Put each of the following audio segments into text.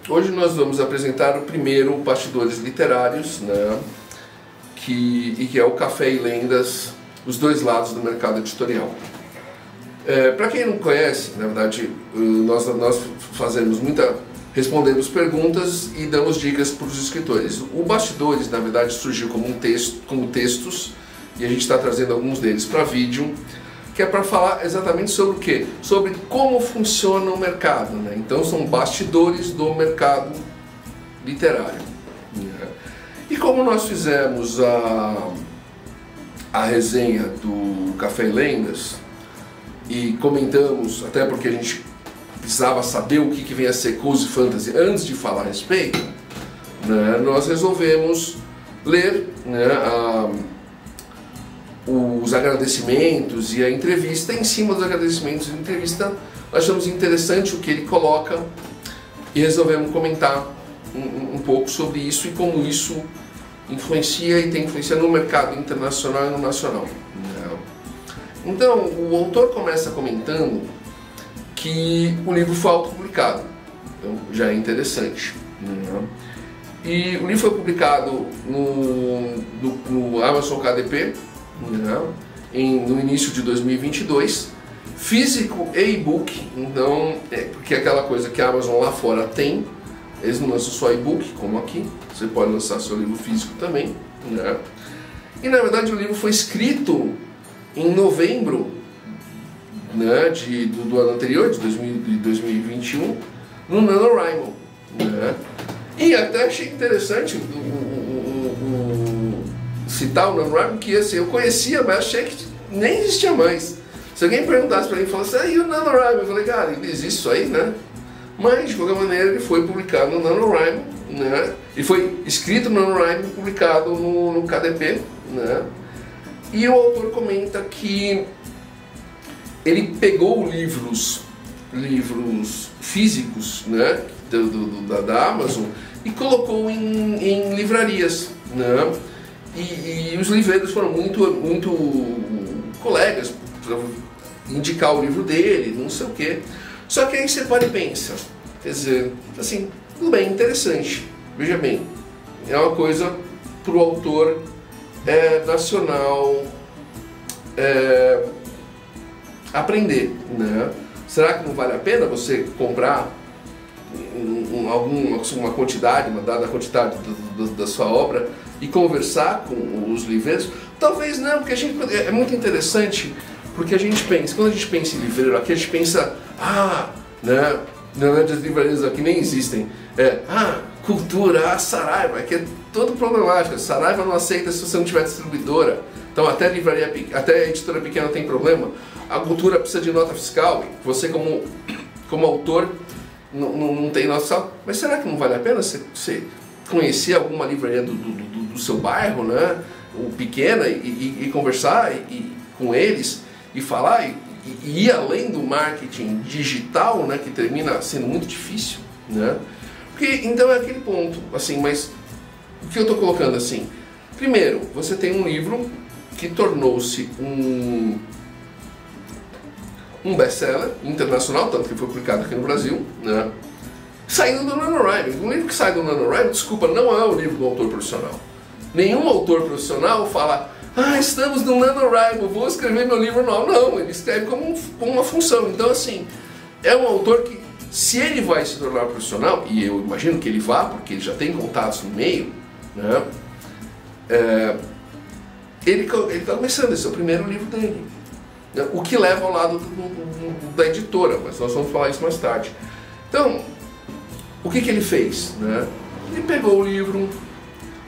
Hoje nós vamos apresentar o primeiro Bastidores Literários, né, que é o Café e Lendas, os dois lados do mercado editorial. Para quem não conhece, na verdade, nós fazemos respondemos perguntas e damos dicas para os escritores. O Bastidores, na verdade, surgiu como textos, e a gente está trazendo alguns deles para vídeo, que é para falar exatamente sobre o quê? Sobre como funciona o mercado, né? Então são bastidores do mercado literário, né? E como nós fizemos a resenha do Café e Lendas e comentamos, até porque a gente precisava saber o que vem a ser Cozy Fantasy antes de falar a respeito, né, nós resolvemos ler, né, os agradecimentos e a entrevista. Em cima dos agradecimentos e a entrevista, nós achamos interessante o que ele coloca e resolvemos comentar um pouco sobre isso e como isso influencia e tem influência no mercado internacional e no nacional. Então, o autor começa comentando que o livro foi autopublicado, então já é interessante. E o livro foi publicado no Amazon KDP, no início de 2022, físico e e-book. Então, porque é aquela coisa que a Amazon lá fora tem, eles não lançam só e-book, como aqui, você pode lançar seu livro físico também, né? E na verdade o livro foi escrito em novembro, né, do ano anterior, de 2021, no NaNoWriMo, né? E até achei interessante citar o NaNoWriMo, que assim, eu conhecia, mas achei que nem existia mais. Se alguém perguntasse para mim, falasse, e o NaNoWriMo? Eu falei, cara, existe isso aí, né? Mas, de qualquer maneira, ele foi publicado no NaNoWriMo, né? Ele foi escrito no NaNoWriMo e publicado no KDP, né? E o autor comenta que ele pegou livros físicos, né, da Amazon e colocou em livrarias, né? E os livreiros foram muito colegas para indicar o livro dele, não sei o quê. Só que aí você para e pensa, quer dizer, assim, tudo bem, interessante, veja bem, é uma coisa para o autor nacional aprender, né? Será que não vale a pena você comprar uma quantidade, uma dada quantidade da sua obra e conversar com os livreiros? Talvez não, porque é muito interessante, porque a gente pensa, quando a gente pensa em livreiro aqui, a gente pensa, né, na verdade as livrarias aqui nem existem, cultura, Saraiva, que é todo problemático, Saraiva não aceita se você não tiver distribuidora, então até a editora pequena tem problema, a cultura precisa de nota fiscal, você como autor não tem nota fiscal, mas será que não vale a pena você conhecer alguma livraria do seu bairro, né, pequena, e conversar com eles e falar e ir além do marketing digital, né, que termina sendo muito difícil, né? Porque, então é aquele ponto, assim, mas o que eu estou colocando assim? Primeiro, você tem um livro que tornou-se um best-seller internacional, tanto que foi publicado aqui no Brasil, né? Saindo do NaNoWriMo. Um livro que sai do NaNoWriMo, desculpa, não é o livro do autor profissional. Nenhum autor profissional fala, estamos no NaNoWriMo, vou escrever meu livro novo. Não, ele escreve como uma função. Então, assim, é um autor que, se ele vai se tornar profissional, e eu imagino que ele vá, porque ele já tem contatos no meio, né? Ele está começando, esse é o primeiro livro dele. O que leva ao lado da editora, mas nós vamos falar isso mais tarde. Então, o que ele fez, né? Ele pegou o livro,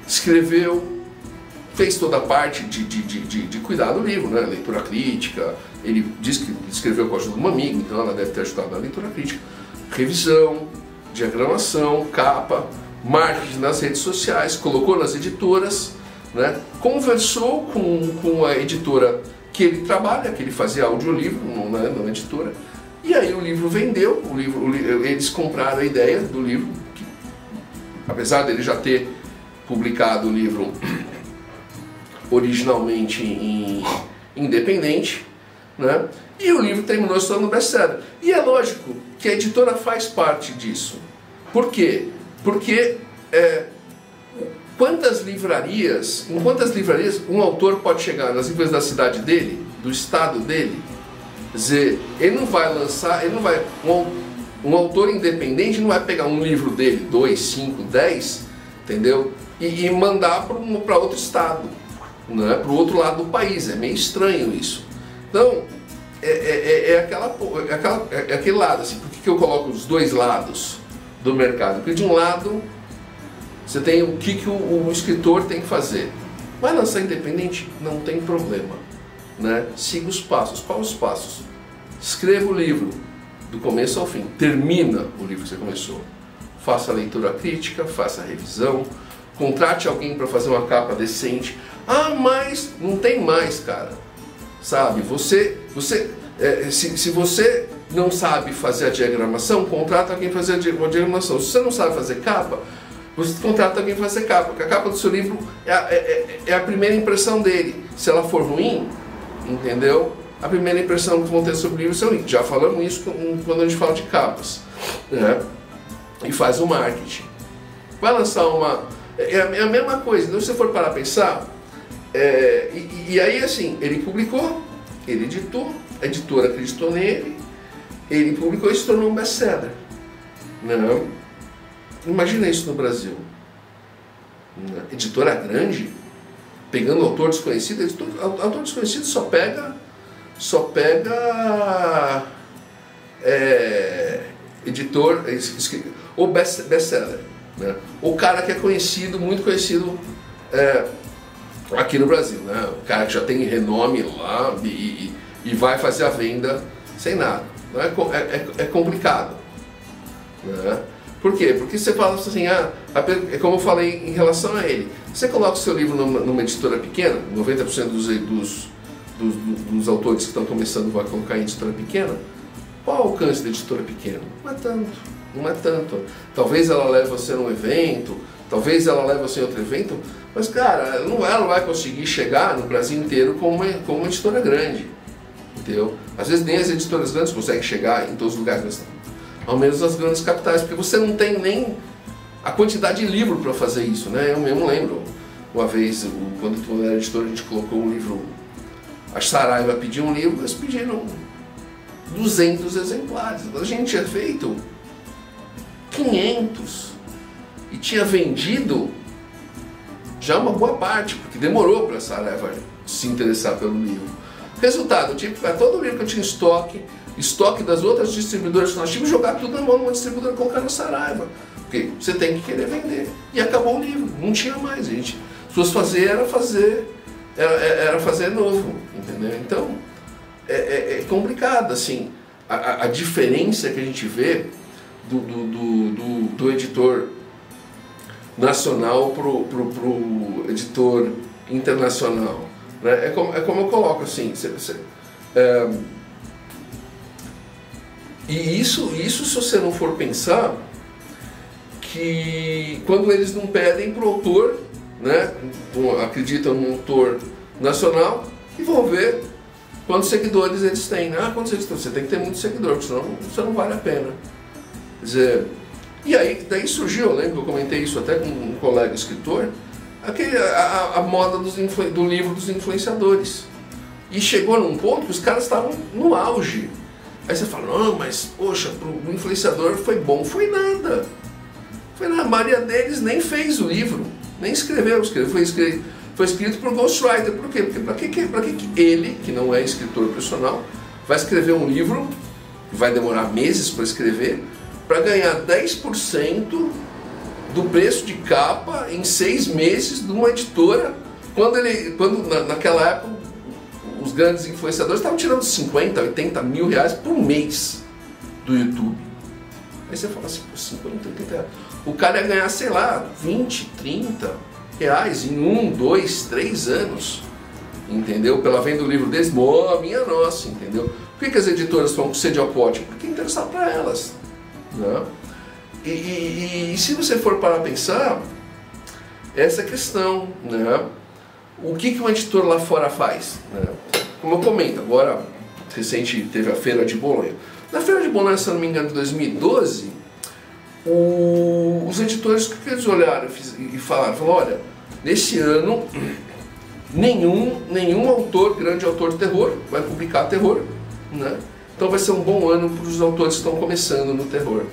escreveu, fez toda a parte de cuidar do livro, né? Leitura crítica, ele diz que escreveu com a ajuda de uma amiga, então ela deve ter ajudado na leitura crítica, revisão, diagramação, capa, marketing nas redes sociais, colocou nas editoras, né? Conversou com a editora que ele trabalha, que ele fazia audiolivro na editora, e aí o livro vendeu, eles compraram a ideia do livro, que, apesar dele já ter publicado o livro originalmente em independente, né? E o livro terminou se tornando best-seller. E é lógico que a editora faz parte disso. Por quê? Porque em quantas livrarias um autor pode chegar nas livrarias da cidade dele, do estado dele, dizer, ele não vai lançar, um autor independente não vai pegar um livro dele, 2, 5, 10, entendeu? E mandar para outro estado, né? Para o outro lado do país. É meio estranho isso. Então, aquele lado, assim, por que eu coloco os dois lados do mercado? Porque de um lado, você tem o que o escritor tem que fazer. Vai lançar independente? Não tem problema, né? Siga os passos. Quais os passos? Escreva o livro do começo ao fim. Termina o livro que você começou. Faça a leitura crítica, faça a revisão, contrate alguém para fazer uma capa decente. Ah, mas não tem mais, cara. Sabe? Se você não sabe fazer a diagramação, contrata alguém para fazer a diagramação. Se você não sabe fazer capa, você contrata alguém para fazer capa. Porque a capa do seu livro é a primeira impressão dele. Se ela for ruim, entendeu? A primeira impressão que vão ter sobre o livro é o link. Já falamos isso quando a gente fala de capas, né? E faz o marketing. Vai lançar uma... É a mesma coisa. Então, se você for parar a pensar... E aí, assim, ele publicou, ele editou, a editora acreditou nele, ele publicou e se tornou um best-seller. Não. Imagina isso no Brasil. Editora grande, pegando autor desconhecido. Autor desconhecido só pega editor, ou best-seller, né? O cara que é conhecido, muito conhecido aqui no Brasil, né? O cara que já tem renome lá e vai fazer a venda sem nada. Não é complicado, né? Por quê? Porque você fala assim, é como eu falei em relação a ele. Você coloca o seu livro numa editora pequena, 90% dos autores que estão começando vai colocar em editora pequena. Qual o alcance da editora pequena? Não é tanto. Talvez ela leve você num evento, talvez ela leve você em outro evento, mas, cara, ela não vai conseguir chegar no Brasil inteiro como uma editora grande, entendeu? Às vezes nem as editoras grandes conseguem chegar em todos os lugares, ao menos nas grandes capitais, porque você não tem nem a quantidade de livro para fazer isso, né? Eu mesmo lembro, uma vez, quando eu era editor, a gente colocou um livro, a Saraiva pediu um livro, eles pediram 200 exemplares. A gente tinha feito 500 e tinha vendido já uma boa parte, porque demorou para a Saraiva se interessar pelo livro. Resultado, eu tive que pegar todo o livro que eu tinha em estoque das outras distribuidoras que nós tínhamos, jogar tudo na mão de uma distribuidora e colocar na Saraiva. Porque você tem que querer vender. E acabou o livro, não tinha mais, gente. Se fosse fazer, era fazer novo, entendeu? Então, é complicado, assim, a diferença que a gente vê do editor nacional pro editor internacional, né? É como eu coloco, assim, e isso se você não for pensar que quando eles não pedem pro autor, né, acreditam no autor nacional e vão ver quantos seguidores eles têm. Quantos seguidores? Você tem que ter muitos seguidores, senão você não vale a pena. Quer dizer, e aí daí surgiu, eu lembro que eu comentei isso até com um colega escritor, a moda do livro dos influenciadores. E chegou num ponto que os caras estavam no auge. Aí você fala, não, mas poxa, o influenciador foi bom. Foi nada. A maioria deles nem fez o livro, nem escreveu. Foi escrito por ghostwriter. Por quê? Porque para que ele, que não é escritor profissional, vai escrever um livro que vai demorar meses para escrever, para ganhar 10% do preço de capa em 6 meses de uma editora, quando naquela época os grandes influenciadores estavam tirando 50, 80 mil reais por mês do YouTube. Aí você fala assim, 50, 80 reais. O cara ia ganhar, sei lá, 20, 30 reais em 1, 2, 3 anos, entendeu? Pela venda do livro deles, minha nossa, entendeu? Por que as editoras vão com sede ao pote? Porque é interessado para elas, né? E se você for parar a pensar, essa questão, né? O que um editor lá fora faz, né? Como eu comento, agora, recente teve a Feira de Bolonha. Na Feira de Bolonha, se eu não me engano, em 2012, os editores, o que eles olharam e falaram? Olha, nesse ano nenhum autor, grande autor de terror, vai publicar terror, né? Então vai ser um bom ano para os autores que estão começando no terror.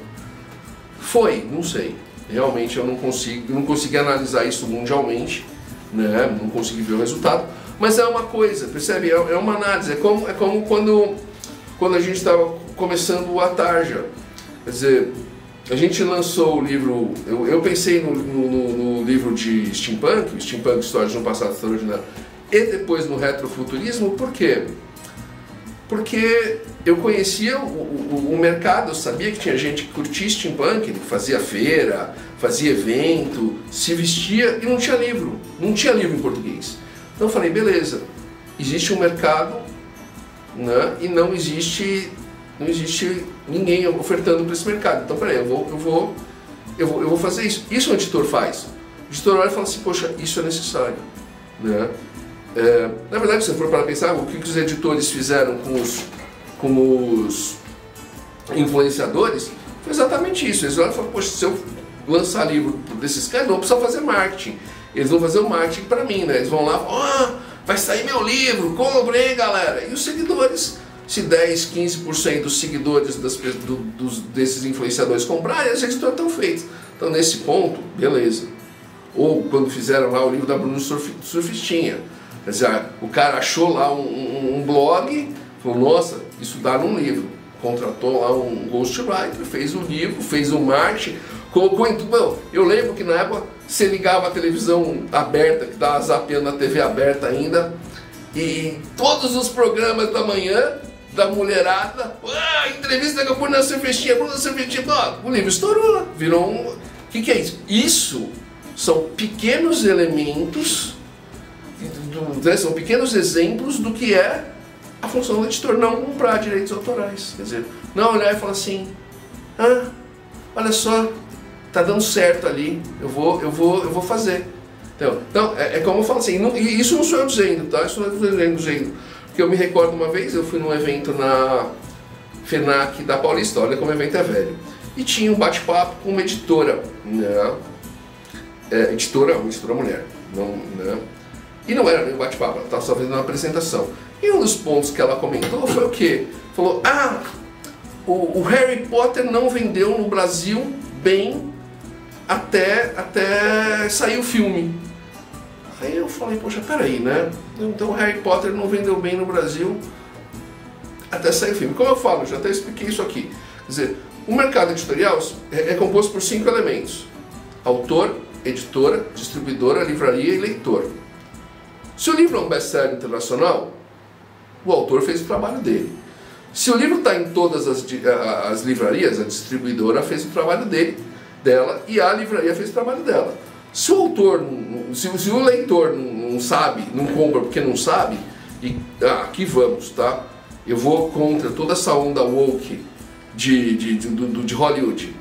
Foi? Não sei. Realmente eu não consegui analisar isso mundialmente, né? Não consegui ver o resultado. Mas é uma coisa, percebe? É uma análise. É como quando a gente estava começando o Atarja. Quer dizer, a gente lançou o livro. Eu pensei no livro de Steampunk, Histórias de um Passado Extraordinário, e depois no Retrofuturismo. Por quê? Porque eu conhecia o mercado, eu sabia que tinha gente que curtia steampunk, que fazia feira, fazia evento, se vestia e não tinha livro em português. Então eu falei, beleza, existe um mercado, né, e não existe ninguém ofertando para esse mercado. Então peraí, eu vou fazer isso. Isso o editor faz. O editor olha e fala assim, poxa, isso é necessário, né? Na verdade, se você for para pensar, o que os editores fizeram com os influenciadores, foi exatamente isso. Eles olham e falam, poxa, se eu lançar livro desses caras, não precisa fazer marketing. Eles vão fazer o marketing para mim, né? Eles vão lá, vai sair meu livro, compre, hein, galera? E os seguidores, se 10, 15% dos seguidores desses influenciadores comprarem, os editores estão feitos. Então, nesse ponto, beleza. Ou quando fizeram lá o livro da Bruno Surfistinha. Quer dizer, o cara achou lá um blog, falou, nossa, isso dá num livro. Contratou lá um ghostwriter, fez o livro, fez o marketing, colocou em tudo. Bom, eu lembro que na época você ligava a televisão aberta, que estava zapeando a TV aberta ainda, e todos os programas da manhã, da mulherada, entrevista com a Bruna Surfistinha, o livro estourou, virou um... O que é isso? Isso são pequenos elementos, são pequenos exemplos do que é a função do editor, não comprar direitos autorais. Quer dizer, não olhar e falar assim, olha só, tá dando certo ali, eu vou fazer. Então é como eu falo assim, e isso não sou eu dizendo, tá? Isso não é eu dizendo. Porque eu me recordo uma vez, eu fui num evento na FENAC da Paulista, olha como o evento é velho, e tinha um bate-papo com uma editora, né? Uma editora mulher, não, né? E não era nem um bate-papo, ela estava só fazendo uma apresentação. E um dos pontos que ela comentou foi o quê? Falou, o Harry Potter não vendeu no Brasil bem até sair o filme. Aí eu falei, poxa, peraí, né? Então o Harry Potter não vendeu bem no Brasil até sair o filme. Como eu falo, já até expliquei isso aqui. Quer dizer, o mercado editorial é composto por 5 elementos. Autor, editora, distribuidora, livraria e leitor. Se o livro é um best-seller internacional, o autor fez o trabalho dele. Se o livro está em todas as livrarias, a distribuidora fez o trabalho dela e a livraria fez o trabalho dela. Se o autor, se o leitor não sabe, não compra porque não sabe, e aqui vamos, tá? Eu vou contra toda essa onda woke de Hollywood.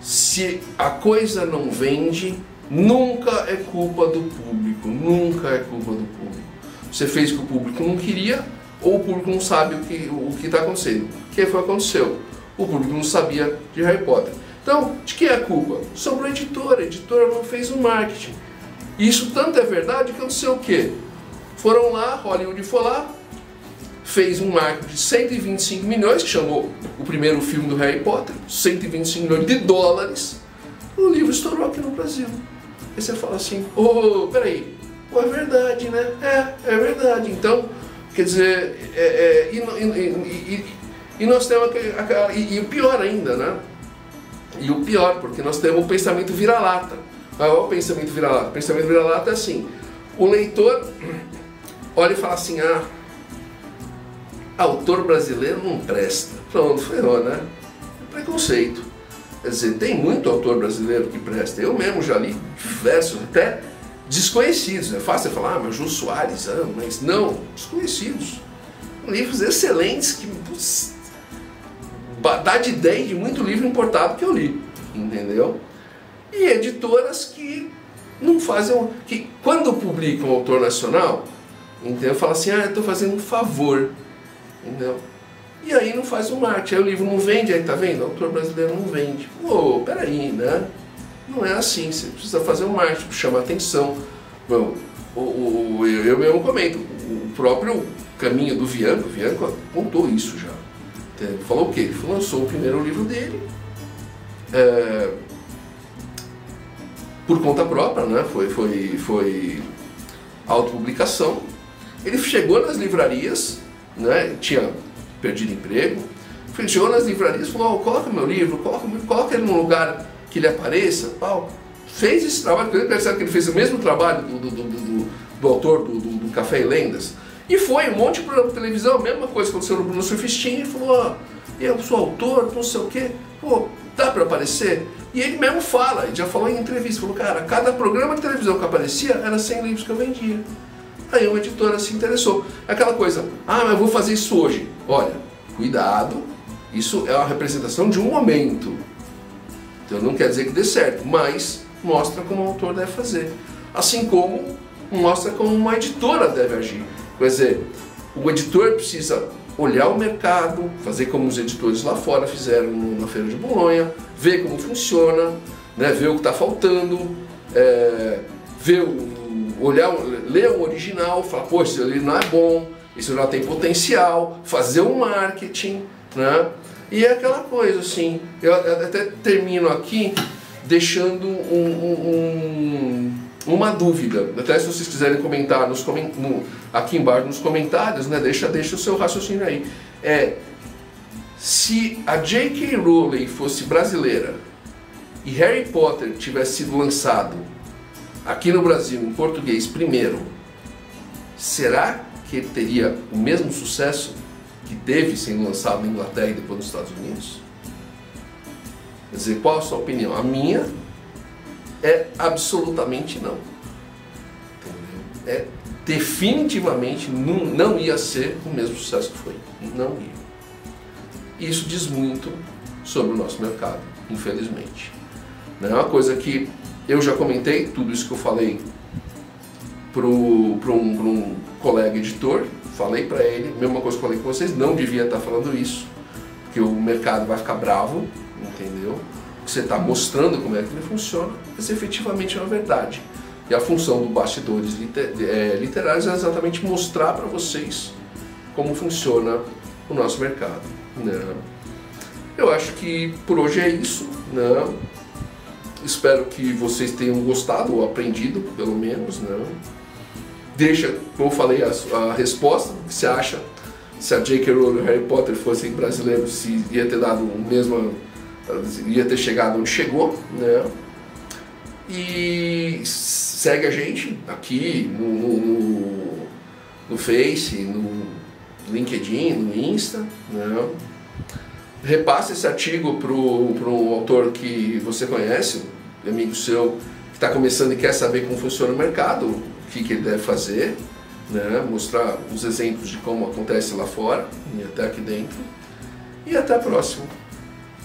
Se a coisa não vende, nunca é culpa do público, nunca é culpa do público. Você fez o que o público não queria, ou o público não sabe o que está acontecendo. O que foi que aconteceu? O público não sabia de Harry Potter. Então, de quem é a culpa? Sobre a editora não fez o marketing. Isso tanto é verdade que aconteceu o quê? Foram lá, Hollywood foi lá, fez um marketing de 125 milhões, que chamou o primeiro filme do Harry Potter, 125 milhões de dólares, o livro estourou aqui no Brasil. Aí você fala assim, peraí, é verdade, né? É verdade. Então, quer dizer, e nós temos e o pior ainda, né? E o pior, porque nós temos o pensamento vira-lata. Qual é o pensamento vira-lata? O pensamento vira-lata é assim, o leitor olha e fala assim, autor brasileiro não presta. Pronto, ferrou, né? Preconceito. Quer dizer, tem muito autor brasileiro que presta. Eu mesmo já li diversos, até desconhecidos. É fácil você falar, mas Jô Soares, mas não, desconhecidos. Livros excelentes que dá de ideia de muito livro importado que eu li, entendeu? E editoras que não fazem, que quando publicam um autor nacional, entendeu? Fala assim, eu estou fazendo um favor, entendeu? e aí não faz o marketing, aí o livro não vende, aí tá vendo? O autor brasileiro não vende. Pô, peraí, né? Não é assim, você precisa fazer o marketing, chamar atenção. Bom, eu mesmo comento, o próprio caminho do Vianco, o Vianco contou isso já. Falou o quê? Ele lançou o primeiro livro dele, por conta própria, né? Foi autopublicação. Ele chegou nas livrarias, né? Tinha perdido emprego. Ele chegou nas livrarias e falou: oh, coloca meu livro, coloca ele num lugar que ele apareça. Tal. Fez esse trabalho, porque ele percebe que ele fez o mesmo trabalho do autor do Café e Lendas. E foi um monte de programa de televisão, a mesma coisa que aconteceu no Bruno Surfistinha. Ele falou: oh, eu sou autor, não sei o quê, pô, dá pra aparecer? E ele mesmo fala, ele já falou em entrevista, falou: cara, cada programa de televisão que aparecia era 100 livros que eu vendia. Aí uma editora se interessou. Aquela coisa: ah, mas eu vou fazer isso hoje. Olha, cuidado, isso é uma representação de um momento. Então não quer dizer que dê certo, mas mostra como o autor deve fazer. Assim como mostra como uma editora deve agir. Quer dizer, o editor precisa olhar o mercado, fazer como os editores lá fora fizeram na Feira de Bolonha, ver como funciona, né, ver o que está faltando, ler o original, falar: poxa, ele não é bom, isso já tem potencial, fazer um marketing, né? E é aquela coisa assim, eu até termino aqui deixando uma dúvida. Até se vocês quiserem comentar aqui embaixo nos comentários, né, deixa o seu raciocínio aí. Se a J.K. Rowling fosse brasileira e Harry Potter tivesse sido lançado aqui no Brasil em português primeiro, será que ele teria o mesmo sucesso que teve sendo lançado na Inglaterra e depois nos Estados Unidos? Quer dizer, qual a sua opinião? A minha é absolutamente não. Entendeu? Definitivamente não ia ser o mesmo sucesso que foi. Não ia. Isso diz muito sobre o nosso mercado, infelizmente. Não é uma coisa que eu já comentei, tudo isso que eu falei para um colega editor, falei para ele, mesma coisa que eu falei com vocês, não devia estar falando isso, porque o mercado vai ficar bravo, entendeu? Você está mostrando como é que ele funciona, mas efetivamente é uma verdade. E a função do Bastidores Literários é exatamente mostrar para vocês como funciona o nosso mercado, né? Eu acho que por hoje é isso, né? Espero que vocês tenham gostado ou aprendido, pelo menos, né? Deixa, como eu falei, a resposta, o que você acha, se a J.K. Rowling e o Harry Potter fossem brasileiros, se ia ter dado o mesmo, ia ter chegado onde chegou, né? E segue a gente aqui no Face, no LinkedIn, no Insta, né? Repasse esse artigo para um autor que você conhece, um amigo seu que está começando e quer saber como funciona o mercado, o que ele deve fazer, né? Mostrar os exemplos de como acontece lá fora e até aqui dentro. E até a próxima.